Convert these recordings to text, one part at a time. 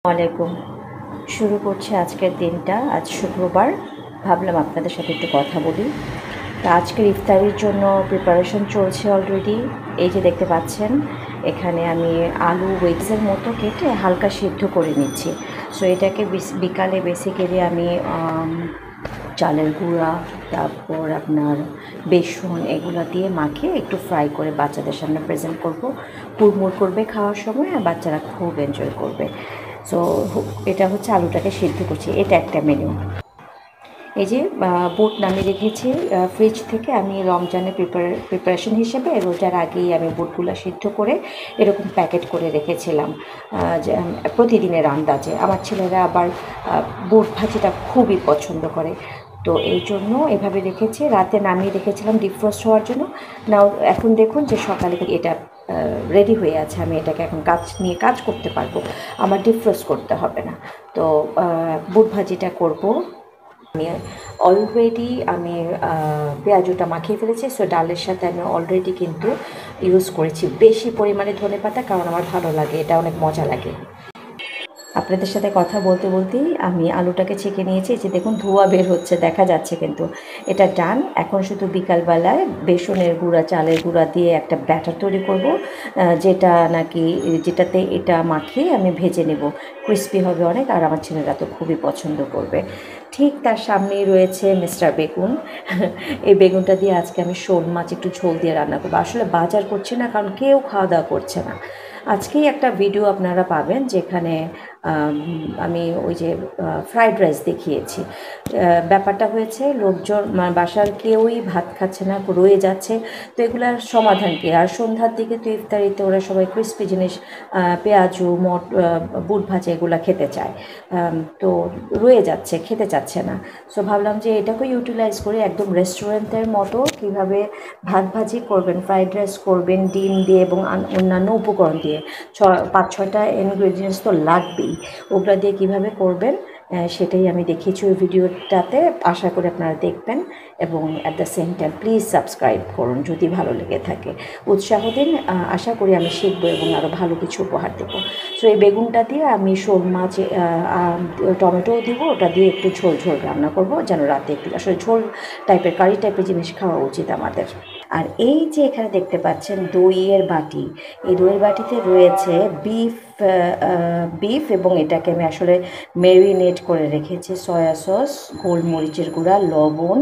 ওয়ালাইকুম। শুরু করছি আজকের দিনটা। আজ শুক্রবার, ভাবলাম আপনাদের সাথে একটু কথা বলি। তো আজকের ইফতারির জন্য প্রিপারেশন চলছে অলরেডি। এই যে দেখতে পাচ্ছেন, এখানে আমি আলু ওয়েজের মতো কেটে হালকা সিদ্ধ করে নিচ্ছি। সো এটাকে বিকালে বেসিক্যালি আমি চালের গুঁড়া, তারপর আপনার বেসন এগুলো দিয়ে মাখিয়ে একটু ফ্রাই করে বাচ্চাদের সামনে প্রেজেন্ট করব। হুড়মুড় করবে খাওয়ার সময়, আর বাচ্চারা খুব এনজয় করবে। সো এটা হচ্ছে আলুটাকে সিদ্ধ করছি, এটা একটা মেনু। এই যে বুট নামিয়ে রেখেছি ফ্রিজ থেকে। আমি রমজানের প্রিপারেশন হিসেবে রোজার আগেই আমি বুটগুলো সিদ্ধ করে এরকম প্যাকেট করে রেখেছিলাম প্রতিদিনের আন্দাজে। আমার ছেলেরা আবার বুট ভাজিটা খুবই পছন্দ করে, তো এই জন্য এভাবে রেখেছি। রাতে নামিয়ে রেখেছিলাম ডিফ্রস্ট হওয়ার জন্য। নাও এখন দেখুন যে সকালে এটা রেডি হয়ে আছে। আমি এটাকে এখন কাজ করতে পারবো, আমার ডিফ্রস্ট করতে হবে না। তো বুট ভাজিটা করব। আমি পেঁয়াজটা মাখিয়ে ফেলেছি। সো ডালের সাথে আমি অলরেডি কিন্তু ইউজ করেছি বেশি পরিমাণে ধনেপাতা, কারণ আমার ভালো লাগে, এটা অনেক মজা লাগে। আপনাদের সাথে কথা বলতে বলতেই আমি আলুটাকে ছেঁকে নিয়েছি। যে দেখুন ধোঁয়া বের হচ্ছে, দেখা যাচ্ছে, কিন্তু এটা ডান। এখন শুধু বিকালবেলায় বেসনের গুঁড়া, চালের গুঁড়া দিয়ে একটা ব্যাটার তৈরি করব, যেটাতে এটা মাখিয়ে আমি ভেজে নেব। ক্রিস্পি হবে অনেক, আর আমার ছেলেরা তো খুবই পছন্দ করবে। ঠিক তার সামনেই রয়েছে মিস্টার বেগুন। এই বেগুনটা দিয়ে আজকে আমি শোল মাছ একটু ঝোল দিয়ে রান্না করবো। আসলে বাজার করছি না, কারণ কেউ খাওয়া দাওয়া করছে না। আজকেই একটা ভিডিও আপনারা পাবেন যেখানে আমি ওই যে ফ্রাইড রাইস দেখিয়েছি। ব্যাপারটা হয়েছে, লোকজন বাসার কেউই ভাত খাচ্ছে না, রয়ে যাচ্ছে। তো এগুলার সমাধান কী? আর সন্ধ্যার দিকে তো ইফতারিতে ওরা সবাই ক্রিস্পি জিনিস, পেঁয়াজু, বুট ভাজা এগুলো খেতে চায়। তো রয়ে যাচ্ছে, খেতে চাচ্ছে না। সো ভাবলাম যে এটাকে ইউটিলাইজ করে একদম রেস্টুরেন্টের মতো কীভাবে ভাত ভাজি করবেন, ফ্রাইড রাইস করবেন ডিম দিয়ে এবং অন্যান্য উপকরণ দিয়ে। 5-6টা ইনগ্রেডিয়েন্টস তো লাগবেই, ওগুলো দিয়ে কীভাবে করবেন সেটাই আমি দেখিয়েছি ওই ভিডিওটাতে। আশা করি আপনারা দেখবেন, এবং at the same time please subscribe করুন যদি ভালো লেগে থাকে। উৎসাহ দিন, আশা করি আমি শিখবো এবং আরও ভালো কিছু উপহার দেবো। সো এই বেগুনটা দিয়ে আমি শোল মাছ, টমেটোও দিব, ওটা দিয়ে একটু ঝোল ঝোল রান্না করব, যেন রাতে একটু আসলে ঝোল টাইপের, কারি টাইপের জিনিস খাওয়া উচিত আমাদের। আর এই যে এখানে দেখতে পাচ্ছেন দইয়ের বাটি, এই দইয়ের বাটিতে রয়েছে বিফ, এবং এটাকে আমি আসলে ম্যারিনেট করে রেখেছি সয়া সস, গোলমরিচের গুঁড়া, লবণ,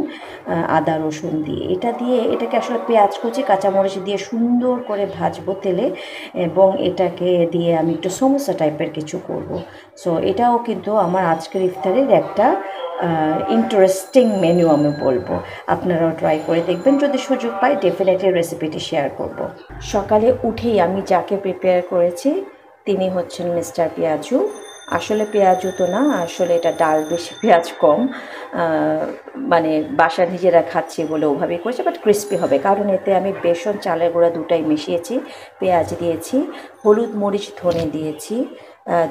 আদা রসুন দিয়ে। এটাকে আসলে পেঁয়াজ কুচি, কাঁচামরিচ দিয়ে সুন্দর করে ভাজবো তেলে, এবং এটাকে দিয়ে আমি একটু সমোসা টাইপের কিছু করব। সো এটাও কিন্তু আমার আজকের ইফতারের একটা ইন্টারেস্টিং মেনু আমি বলবো। আপনারাও ট্রাই করে দেখবেন, যদি সুযোগ পাই ডেফিনেটলি রেসিপিটি শেয়ার করব। সকালে উঠেই আমি যাকে প্রিপেয়ার করেছি তিনি হচ্ছেন মিস্টার পেঁয়াজু। আসলে পেঁয়াজু তো না, আসলে এটা ডাল বেশি পেঁয়াজ কম। মানে বাসা নিজেরা খাচ্ছি বলে ওভাবেই করেছে, বাট ক্রিস্পি হবে, কারণ এতে আমি বেসন, চালের গুঁড়া দুটাই মিশিয়েছি, পেঁয়াজ দিয়েছি, হলুদ, মরিচ, ধনে দিয়েছি,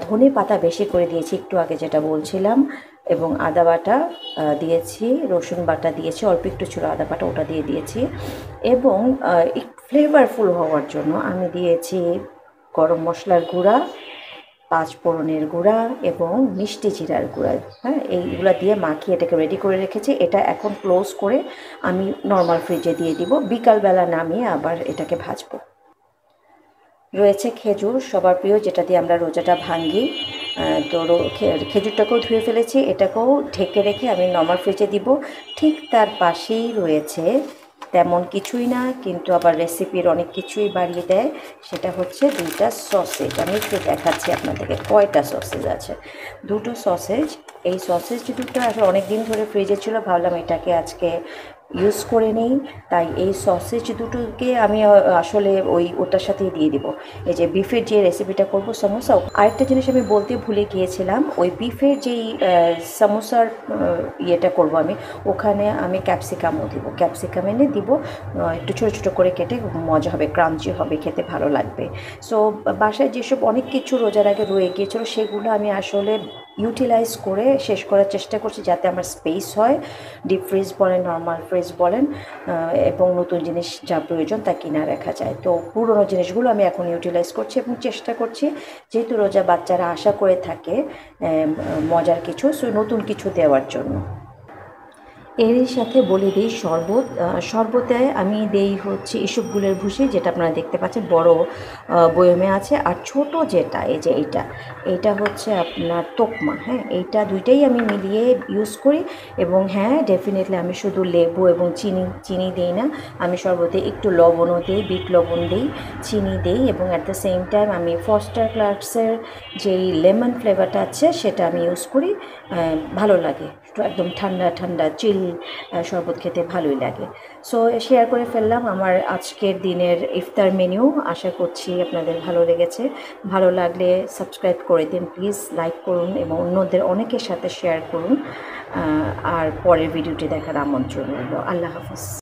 ধনে পাতা বেশি করে দিয়েছি একটু আগে যেটা বলছিলাম, এবং আদা বাটা দিয়েছি, রসুন বাটা দিয়েছি, অল্প একটু ছিল আদা বাটা, ওটা দিয়ে দিয়েছি। এবং ফ্লেভারফুল হওয়ার জন্য আমি দিয়েছি গরম মশলার গুঁড়া, পাঁচফোড়নের গুঁড়া এবং মিষ্টি জিরার গুঁড়া। হ্যাঁ, এইগুলো দিয়ে মাখিয়ে এটাকে রেডি করে রেখেছি। এটা এখন ক্লোজ করে আমি নর্মাল ফ্রিজে দিয়ে দিব, বিকালবেলা নামিয়ে আবার এটাকে ভাজবো। রয়েছে খেজুর, সবার প্রিয়, যেটা দিয়ে আমরা রোজাটা ভাঙি। তো খেজুরটাকেও ধুয়ে ফেলেছি, এটাকেও ঢেকে রেখে আমি নর্মাল ফ্রিজে দিব। ঠিক তার পাশেই রয়েছে তেমন কিছুই না, কিন্তু আবার রেসিপির অনেক কিছুই বাড়িয়ে দেয়, সেটা হচ্ছে 2টা সসেজ। আমি একটু দেখাচ্ছি আপনাদেরকে কয়টা সসেজ আছে। 2টো সসেজ। এই সসেজ দুটো আসলে অনেক দিন ধরে ফ্রিজে ছিল, ভাবলাম এটাকে আজকে ইউজ করে নেই। তাই এই সসেজ দুটোকে আমি আসলে ওটার সাথেই দিয়ে দিব। এই যে বিফের যে রেসিপিটা করব সমোসা। আরেকটা জিনিস আমি বলতে ভুলে গিয়েছিলাম, ওই বিফের যেই সমোসার ইয়েটা করব আমি, ওখানে আমি ক্যাপসিকামও দিব, ক্যাপসিকাম এনে দিব, একটু ছোটো ছোটো করে কেটে, মজা হবে, ক্রাঞ্চি হবে, খেতে ভালো লাগবে। সো বাসায় যেসব অনেক কিছু রোজার আগে রয়ে গিয়েছিলো, সেগুলো আমি আসলে ইউটিলাইজ করে শেষ করার চেষ্টা করছি, যাতে আমার স্পেস হয়। ডিপ ফ্রিজ বলেন, নর্মাল ফ্রিজ বলেন, এবং নতুন জিনিস যা প্রয়োজন তা কিনা রাখা যায়। তো পুরোনো জিনিসগুলো আমি এখন ইউটিলাইজ করছি এবং চেষ্টা করছি, যেহেতু রোজা বাচ্চারা আশা করে থাকে মজার কিছু, সো নতুন কিছু দেওয়ার জন্য। এরই সাথে বলে দিই শরবত। শরবতে আমি দেই হচ্ছে ইসবগুলের ভুসি, যেটা আপনারা দেখতে পাচ্ছেন বড় বয়মে আছে, আর ছোট যেটা এই যে এইটা হচ্ছে আপনার তোকমা। হ্যাঁ, এইটা দুইটাই আমি মিলিয়ে ইউজ করি। এবং হ্যাঁ, ডেফিনেটলি আমি শুধু লেবু এবং চিনি দিই না, আমি শরবতে একটু লবণও দিই, বিট লবণ দিই, চিনি দিই, এবং অ্যাট দ্য সেম টাইম আমি ফস্টার ক্লার্কসের যেই লেমন ফ্লেভারটা আছে সেটা আমি ইউজ করি। ভালো লাগে, একদম ঠান্ডা ঠান্ডা চিল শরবত খেতে ভালোই লাগে। সো শেয়ার করে ফেললাম আমার আজকের দিনের ইফতার মেনু। আশা করছি আপনাদের ভালো লেগেছে। ভালো লাগলে সাবস্ক্রাইব করে দিন প্লিজ, লাইক করুন এবং অন্যদের অনেকের সাথে শেয়ার করুন। আর পরের ভিডিওটি দেখার আমন্ত্রণ রইল। আল্লাহ হাফিজ।